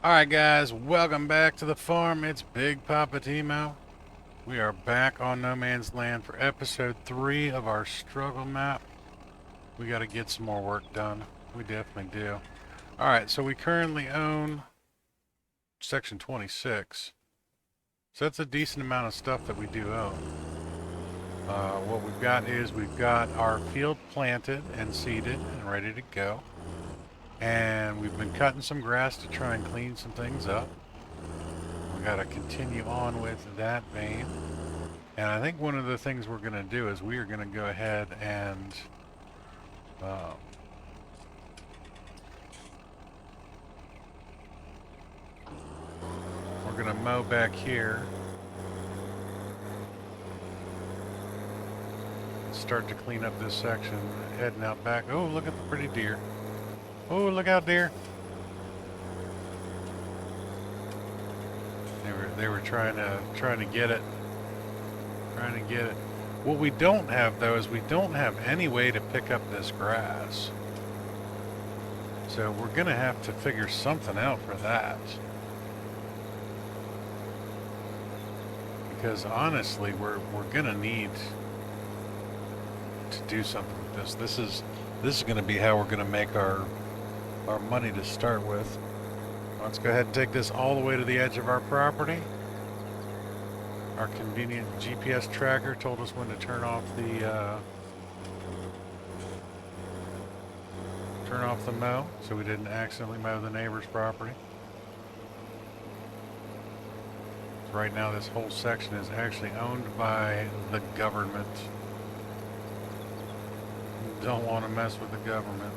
Alright guys, welcome back to the farm. It's Big Poppa T-Mo. We are back on No Man's Land for episode 3 of our struggle map. We gotta get some more work done. We definitely do. Alright, so we currently own section 26. So that's a decent amount of stuff that we do own. What we've got is we've got our field planted and seeded and ready to go. And we've been cutting some grass to try and clean some things up. We got to continue on with that vein. And I think one of the things we're going to do is we are going to go ahead and we're going to mow back here. And start to clean up this section, heading out back. Oh, look at the pretty deer. Oh, look out, deer. They were trying to get it. What we don't have though is we don't have any way to pick up this grass. So we're gonna have to figure something out for that. Because honestly, we're gonna need to do something with this. This is gonna be how we're gonna make our money to start with. Let's go ahead and take this all the way to the edge of our property. Our convenient GPS tracker told us when to turn off the mow, so we didn't accidentally mow the neighbor's property. Right now this whole section is actually owned by the government. Don't want to mess with the government.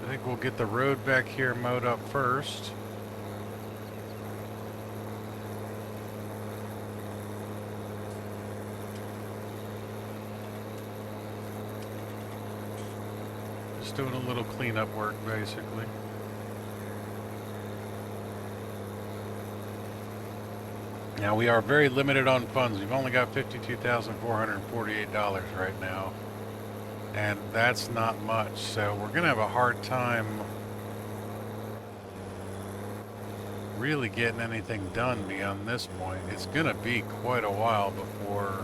I think we'll get the road back here mowed up first. Just doing a little cleanup work, basically. Now we are very limited on funds. We've only got $52,448 right now. And that's not much, so we're gonna have a hard time really getting anything done beyond this point. It's gonna be quite a while before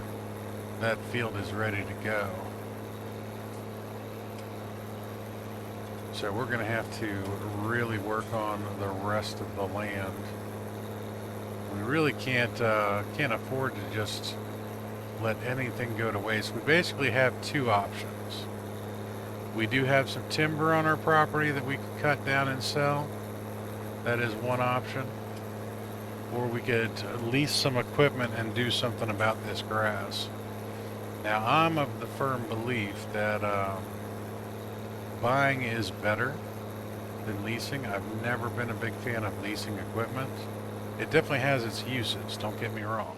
that field is ready to go. So we're gonna have to really work on the rest of the land. We really can't afford to just let anything go to waste. We basically have two options. We do have some timber on our property that we could cut down and sell. That is one option. Or we could lease some equipment and do something about this grass. Now I'm of the firm belief that buying is better than leasing. I've never been a big fan of leasing equipment. It definitely has its uses, don't get me wrong.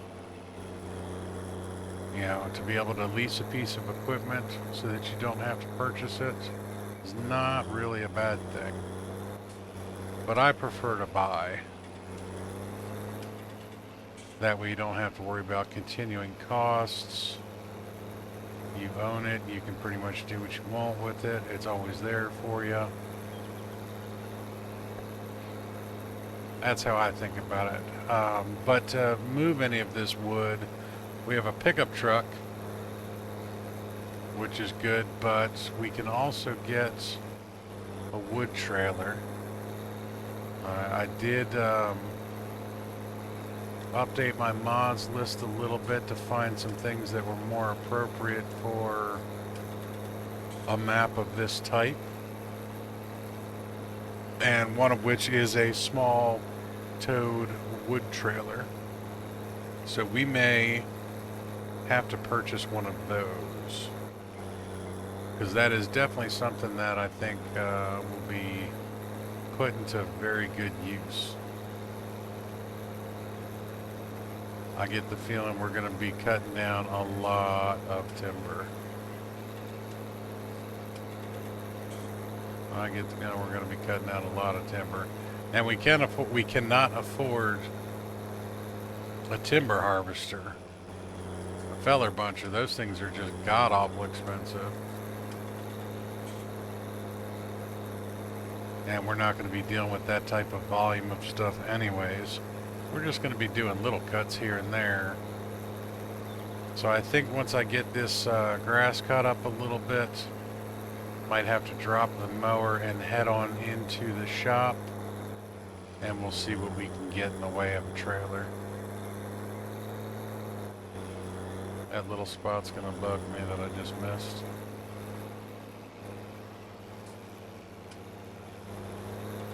You know, to be able to lease a piece of equipment so that you don't have to purchase it is not really a bad thing. But I prefer to buy. That way you don't have to worry about continuing costs. You own it, you can pretty much do what you want with it. It's always there for you. That's how I think about it. But to move any of this wood, we have a pickup truck, which is good, but we can also get a wood trailer. I did update my mods list a little bit to find some things that were more appropriate for a map of this type. And one of which is a small towed wood trailer. So we may have to purchase one of those, because that is definitely something that I think will be put into very good use. I get the feeling we're going to be cutting down a lot of timber. I get the feeling we're going to be cutting down a lot of timber, and we cannot afford a timber harvester. Feller buncher, those things are just god awful expensive. And we're not going to be dealing with that type of volume of stuff anyways. We're just going to be doing little cuts here and there. So I think once I get this grass cut up a little bit, might have to drop the mower and head on into the shop, and we'll see what we can get in the way of a trailer. That little spot's gonna bug me that I just missed.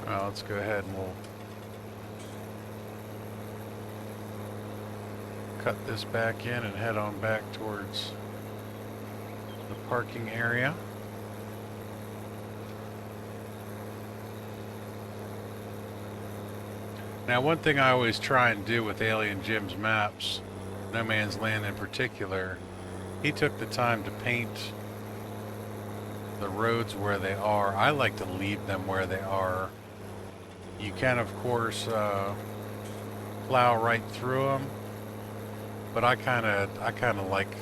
Well, let's go ahead and we'll cut this back in and head on back towards the parking area. Now, one thing I always try and do with Alien Jim's maps, No Man's Land in particular, he took the time to paint the roads where they are. I like to leave them where they are. You can, of course, plow right through them, but I kind of like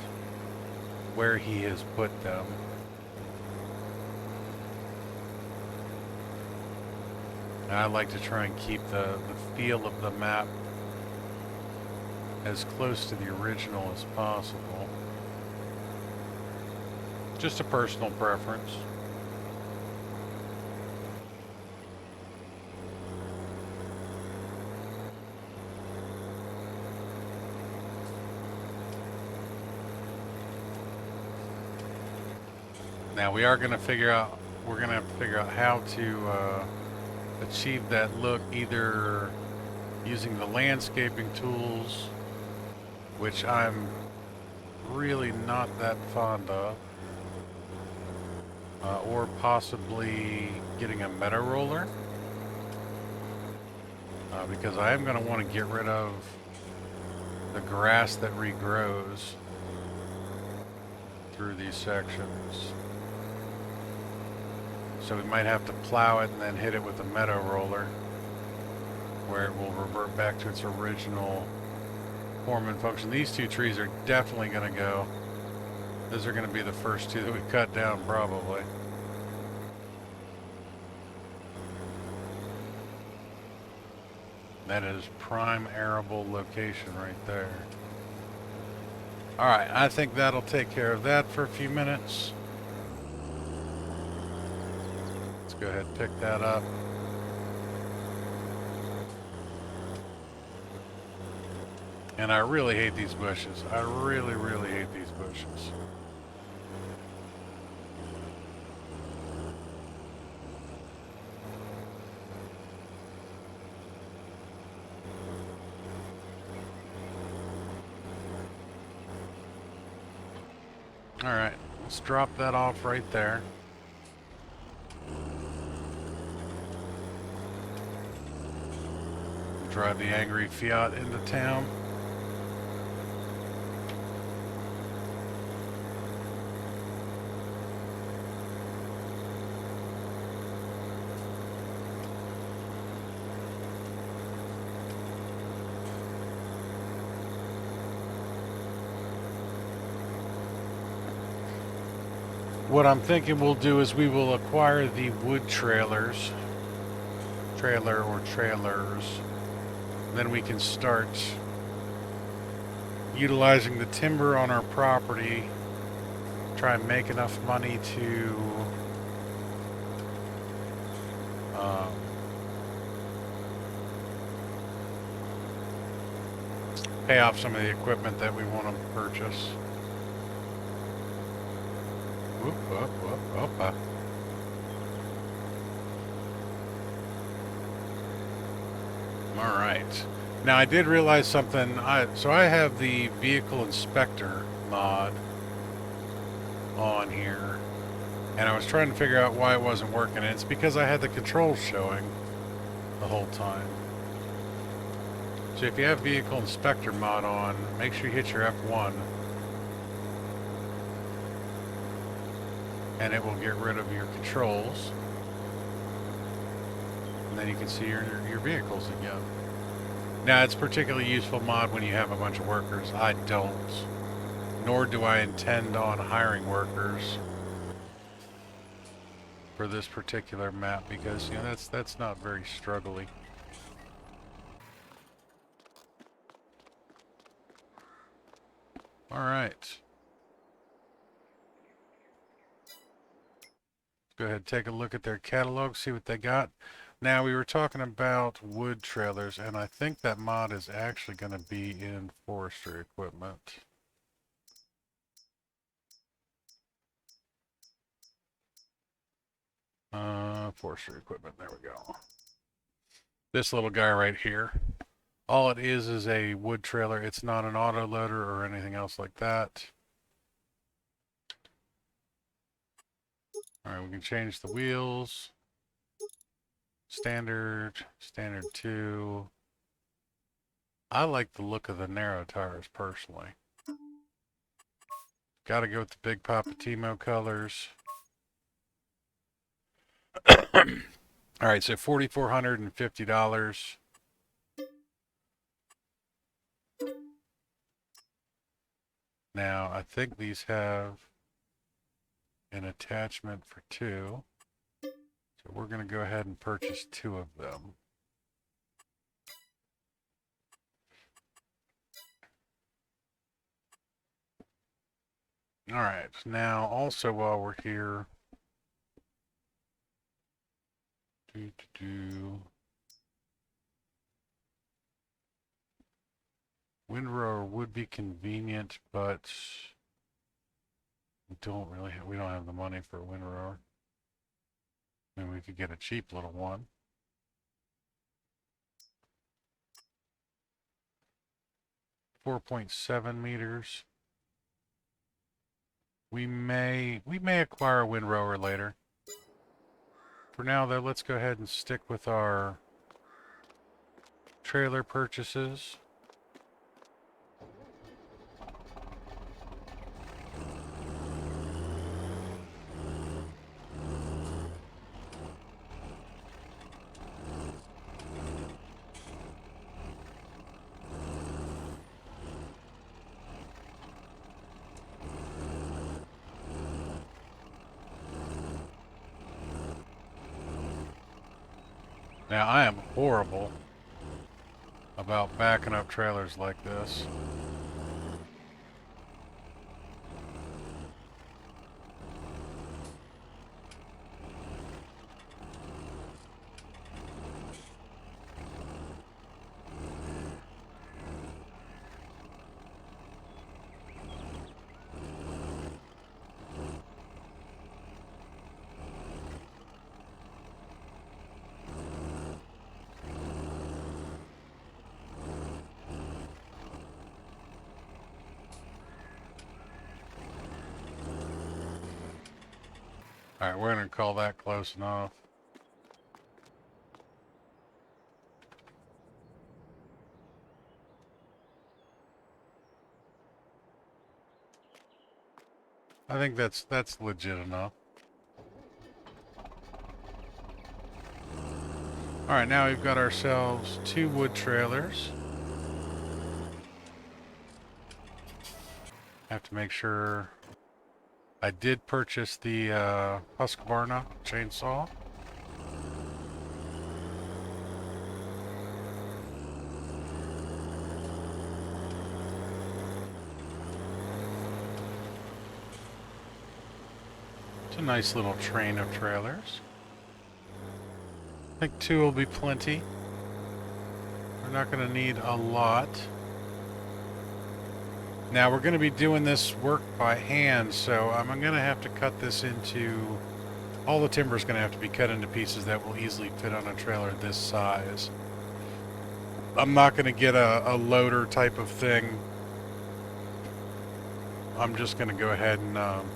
where he has put them. And I like to try and keep the feel of the map as close to the original as possible. Just a personal preference. Now we are going to figure out, we're going to have to figure out how to achieve that look, either using the landscaping tools, which I'm really not that fond of, or possibly getting a meadow roller, because I am going to want to get rid of the grass that regrows through these sections. So we might have to plow it and then hit it with a meadow roller, where it will revert back to its original form and function. These two trees are definitely going to go. Those are going to be the first two that we cut down, probably. That is prime arable location right there. Alright, I think that'll take care of that for a few minutes. Let's go ahead and pick that up. And I really hate these bushes. I really, really hate these bushes. All right, let's drop that off right there. Drive the angry Fiat into town. What I'm thinking we'll do is we will acquire the wood trailers, then we can start utilizing the timber on our property, try and make enough money to pay off some of the equipment that we want to purchase. Whoop, whoop, whoop, whoop, up. All right. Now I did realize something. So I have the vehicle inspector mod on here, and I was trying to figure out why it wasn't working. And it's because I had the controls showing the whole time. So if you have vehicle inspector mod on, make sure you hit your F1. And it will get rid of your controls. And then you can see your vehicles again. Now, it's particularly useful mod when you have a bunch of workers. I don't. Nor do I intend on hiring workers. for this particular map because, you know, that's not very struggly. All right. Go ahead, take a look at their catalog, see what they got. Now, we were talking about wood trailers, and I think that mod is actually going to be in forestry equipment. Forestry equipment, there we go. This little guy right here. All it is a wood trailer. It's not an auto loader or anything else like that. All right, we can change the wheels. Standard, standard 2. I like the look of the narrow tires personally. Got to go with the Poppa T-Mo colors. All right, so $4,450. Now, I think these have an attachment for 2. So we're going to go ahead and purchase 2 of them. All right, now also while we're here, windrower would be convenient, but we don't have the money for a windrower. I mean, we could get a cheap little one. $4.7 meters. We may acquire a windrower later. For now, though, let's go ahead and stick with our trailer purchases. Now, I am horrible about backing up trailers like this. All right, we're going to call that close enough. I think that's legit enough. All right, now we've got ourselves 2 wood trailers. Have to make sure I did purchase the Husqvarna chainsaw. It's a nice little train of trailers. I think 2 will be plenty. We're not going to need a lot. Now we're going to be doing this work by hand, so I'm going to have to cut this into... All the timber is going to have to be cut into pieces that will easily fit on a trailer this size. I'm not going to get a loader type of thing. I'm just going to go ahead and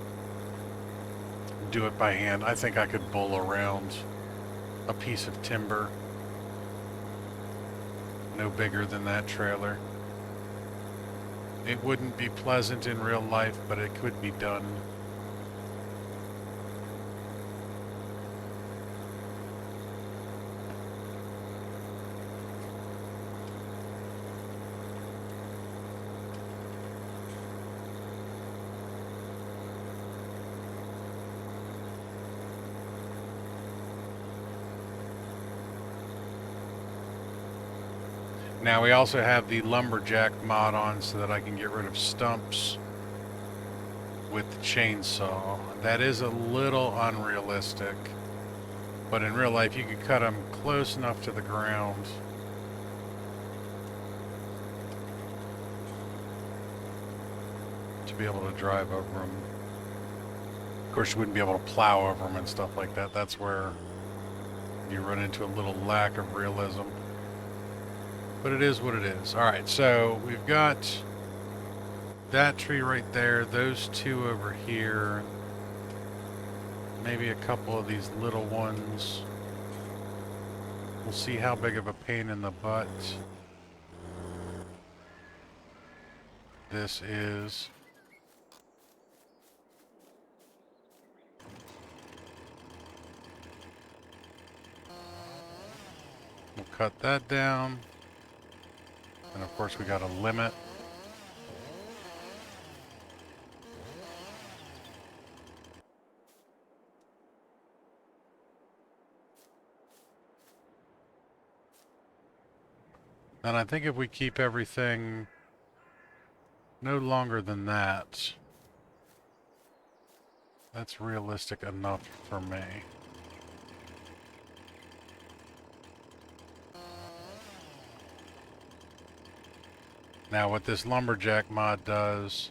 do it by hand. I think I could bull around a piece of timber. No bigger than that trailer. It wouldn't be pleasant in real life, but it could be done. Now we also have the lumberjack mod on so that I can get rid of stumps with the chainsaw. That is a little unrealistic, but in real life you could cut them close enough to the ground to be able to drive over them. Of course, you wouldn't be able to plow over them and stuff like that. That's where you run into a little lack of realism. But it is what it is. Alright, so we've got that tree right there, those two over here, maybe a couple of these little ones. We'll see how big of a pain in the butt this is. We'll cut that down. And of course we got a limit. And I think if we keep everything no longer than that, that's realistic enough for me. Now what this lumberjack mod does,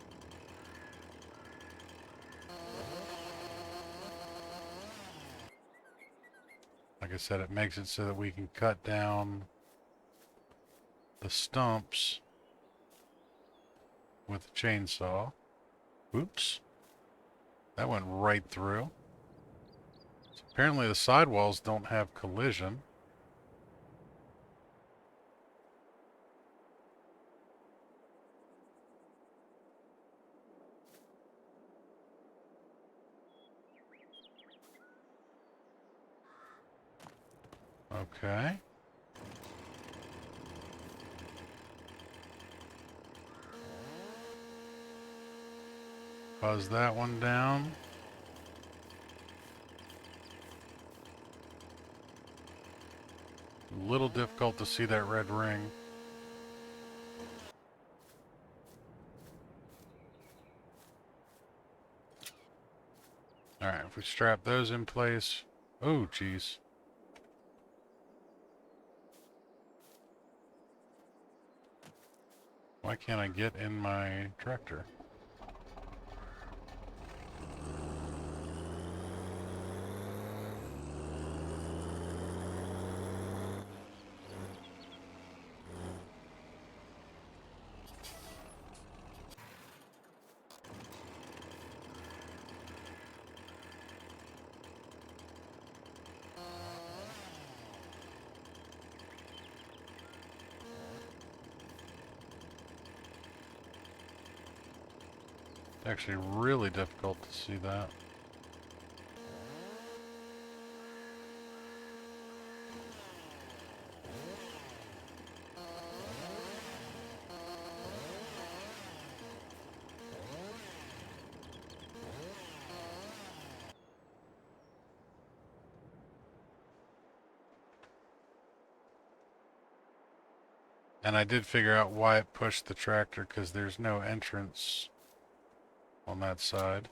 like I said, it makes it so that we can cut down the stumps with the chainsaw. Oops. That went right through. So apparently the sidewalls don't have collision. Okay. Buzz that one down. A little difficult to see that red ring. Alright, if we strap those in place. Oh, geez. Why can't I get in my tractor? Actually really difficult to see that. And I did figure out why it pushed the tractor, because there's no entrance on that side.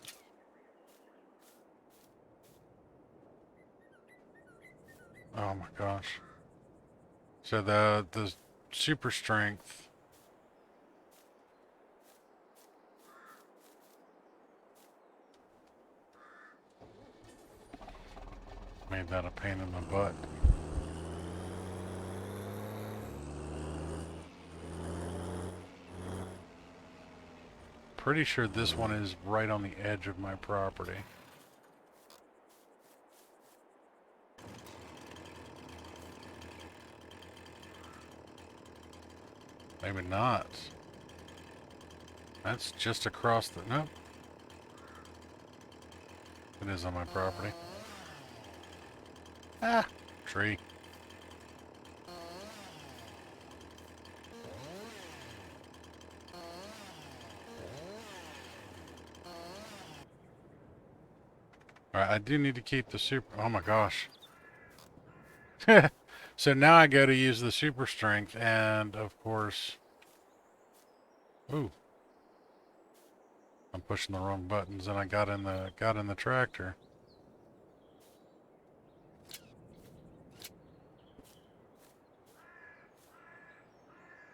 Oh my gosh. So the super strength made that a pain in the butt. Pretty sure this one is right on the edge of my property. Maybe not. That's just across the... Nope. It is on my property. Ah! Tree. Alright, I do need to keep the super... Oh my gosh. So now I go to use the super strength, and of course, ooh, I'm pushing the wrong buttons, and I got in the tractor.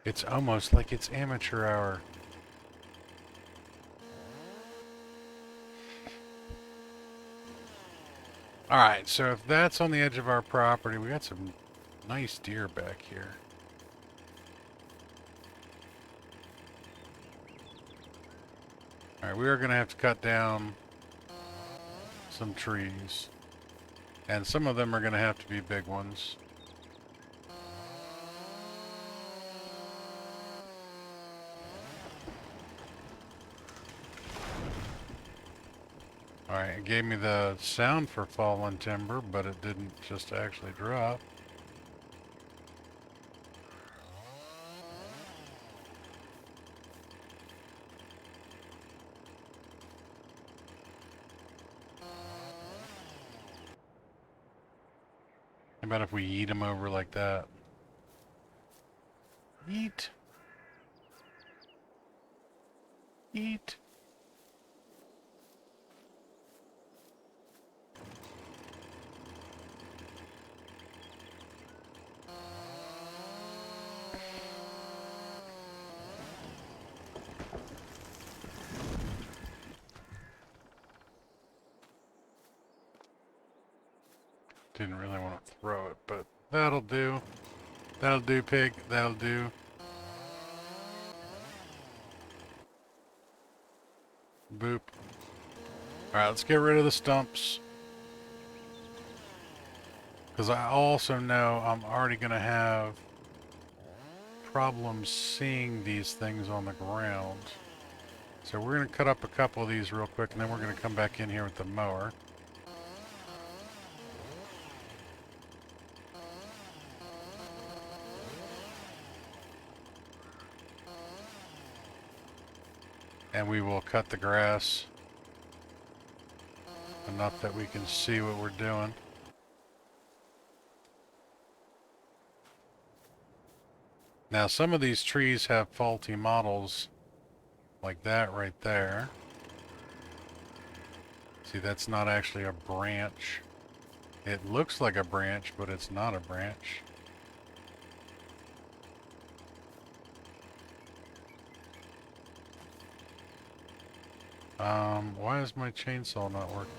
It's almost like it's amateur hour. Alright, so if that's on the edge of our property, we got some nice deer back here. Alright, we are going to have to cut down some trees. And some of them are going to have to be big ones. Alright, it gave me the sound for fallen timber, but it didn't just actually drop. How about if we eat them over like that? Eat. Eat. Didn't really want to throw it, but that'll do. That'll do, pig. That'll do. Boop. Alright, let's get rid of the stumps. Because I also know I'm already going to have problems seeing these things on the ground. So we're going to cut up a couple of these real quick, and then we're going to come back in here with the mower. And we will cut the grass enough that we can see what we're doing. Now some of these trees have faulty models like that right there. See, that's not actually a branch. It looks like a branch, but it's not a branch. Why is my chainsaw not working?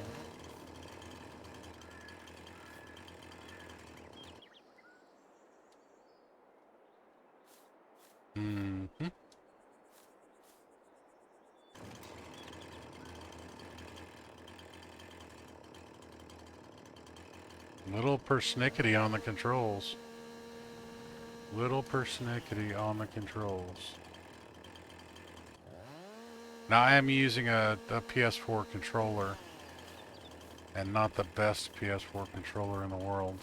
Mm-hmm. Little persnickety on the controls. Little persnickety on the controls. Now I am using a PS4 controller, and not the best PS4 controller in the world.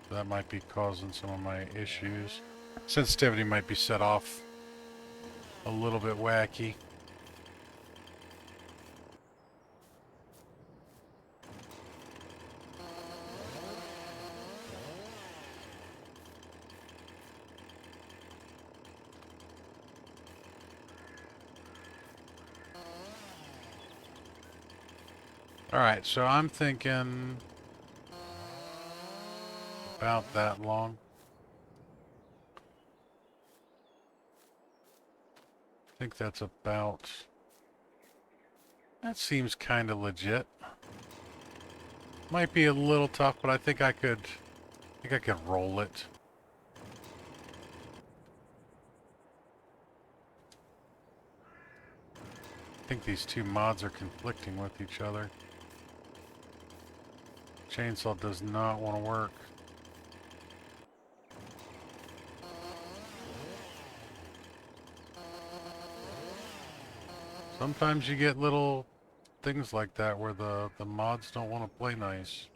That might be causing some of my issues. Sensitivity might be set off a little bit wacky. Alright, so I'm thinking about that long. I think that's about... That seems kind of legit. Might be a little tough, but I think I could roll it. I think these two mods are conflicting with each other. Chainsaw does not want to work. Sometimes you get little things like that where the mods don't want to play nice.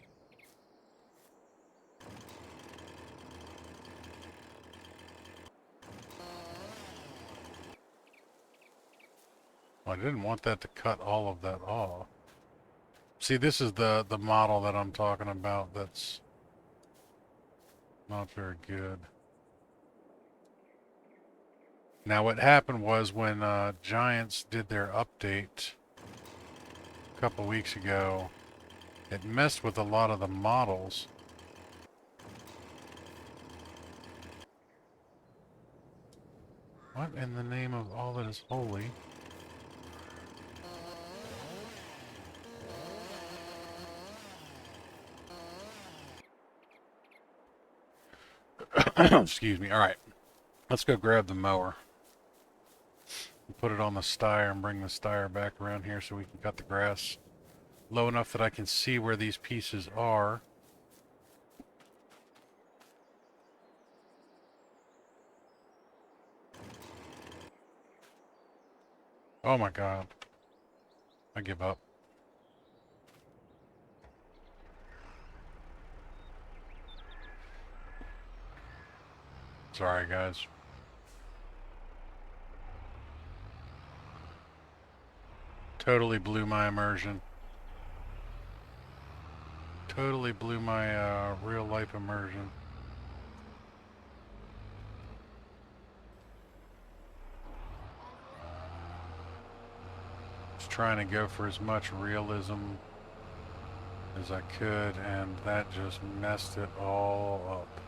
I didn't want that to cut all of that off. See, this is the model that I'm talking about that's Not very good. Now what happened was when Giants did their update a couple weeks ago, it messed with a lot of the models. What in the name of all that is holy? Excuse me. All right. Let's go grab the mower. Put it on the stire and bring the stire back around here so we can cut the grass low enough that I can see where these pieces are. Oh my god. I give up. Sorry, guys. Totally blew my immersion. Totally blew my real life immersion. Just trying to go for as much realism as I could, and that just messed it all up.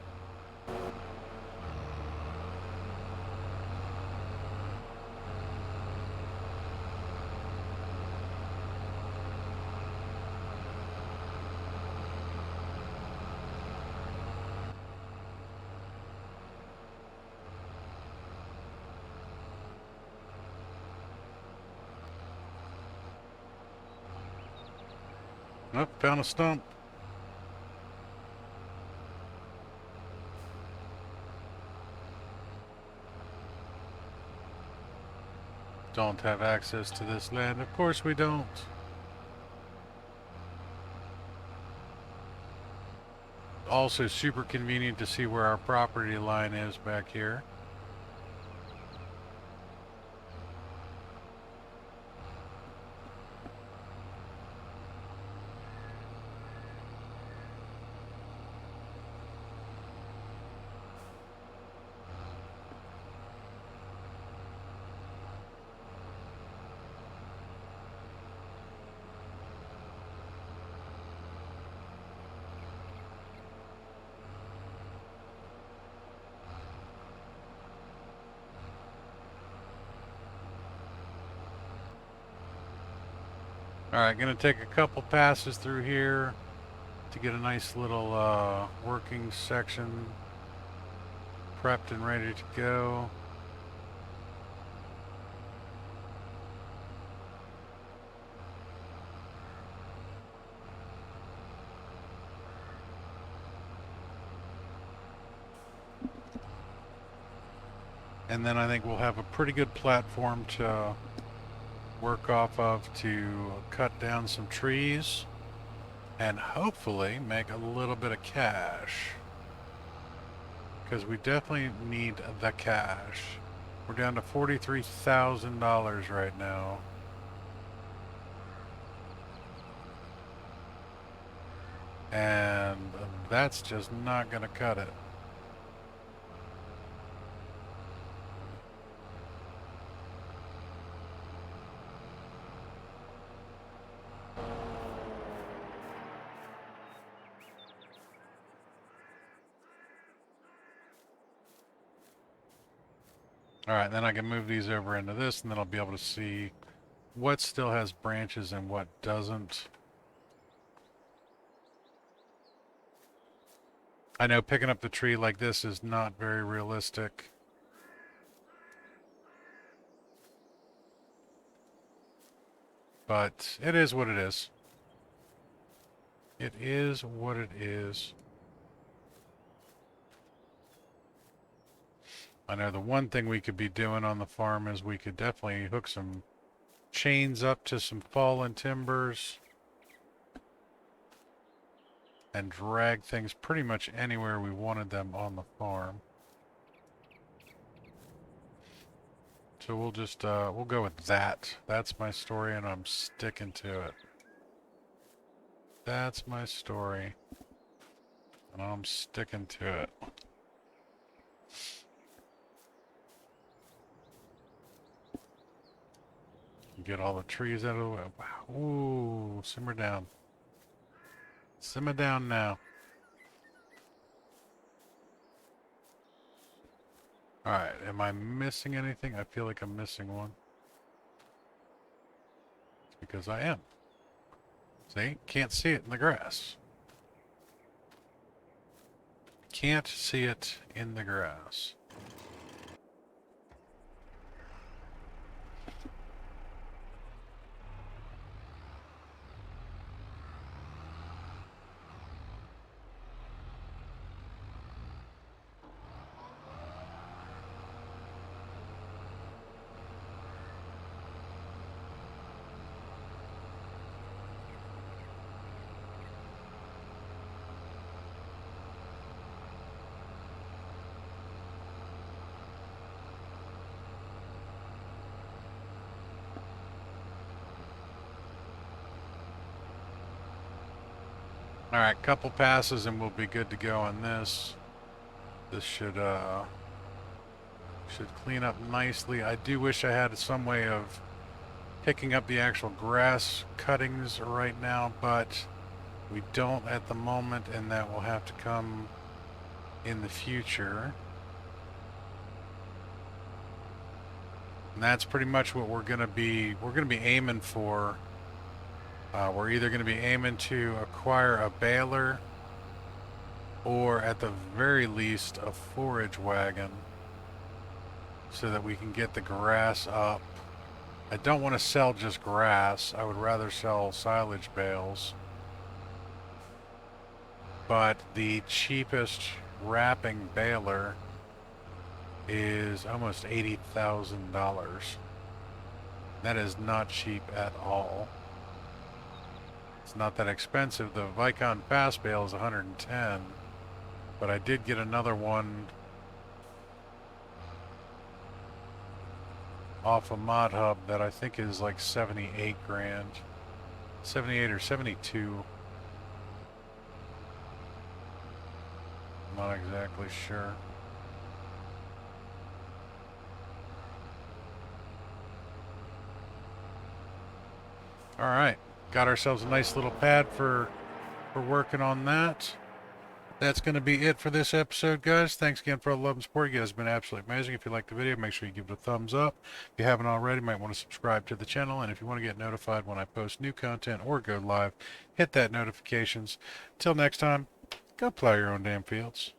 Nope, found a stump. Don't have access to this land. Of course we don't. Also super convenient to see where our property line is back here. Alright, gonna take a couple passes through here to get a nice little working section prepped and ready to go. And then I think we'll have a pretty good platform to work off of to cut down some trees and hopefully make a little bit of cash. Because we definitely need the cash. We're down to $43,000 right now. And that's just not going to cut it. Alright, then I can move these over into this, and then I'll be able to see what still has branches and what doesn't. I know picking up the tree like this is not very realistic. But it is what it is. It is what it is. I know the one thing we could be doing on the farm is we could definitely hook some chains up to some fallen timbers and drag things pretty much anywhere we wanted them on the farm. So we'll just, we'll go with that. That's my story and I'm sticking to it. That's my story. And I'm sticking to it. Get all the trees out of the way. Wow. Ooh, simmer down. Simmer down now. Alright, am I missing anything? I feel like I'm missing one. It's because I am. See? Can't see it in the grass. Can't see it in the grass. Alright, couple passes and we'll be good to go on this. This should clean up nicely. I do wish I had some way of picking up the actual grass cuttings right now, but we don't at the moment, and that will have to come in the future. And that's pretty much what we're gonna be aiming for. We're either gonna be aiming to acquire a baler or at the very least a forage wagon so that we can get the grass up. I don't want to sell just grass. I would rather sell silage bales. But the cheapest wrapping baler is almost $80,000. That is not cheap at all. It's not that expensive. The Vicon Fast Bale is 110, but I did get another one off a mod hub that I think is like 78 grand. 78 or 72. I'm not exactly sure. All right, got ourselves a nice little pad for working on that. That's going to be it for this episode, guys. Thanks again for all the love and support. You guys have been absolutely amazing. If you liked the video, make sure you give it a thumbs up. If you haven't already, you might want to subscribe to the channel. And if you want to get notified when I post new content or go live, hit that notifications. Till next time, go plow your own damn fields.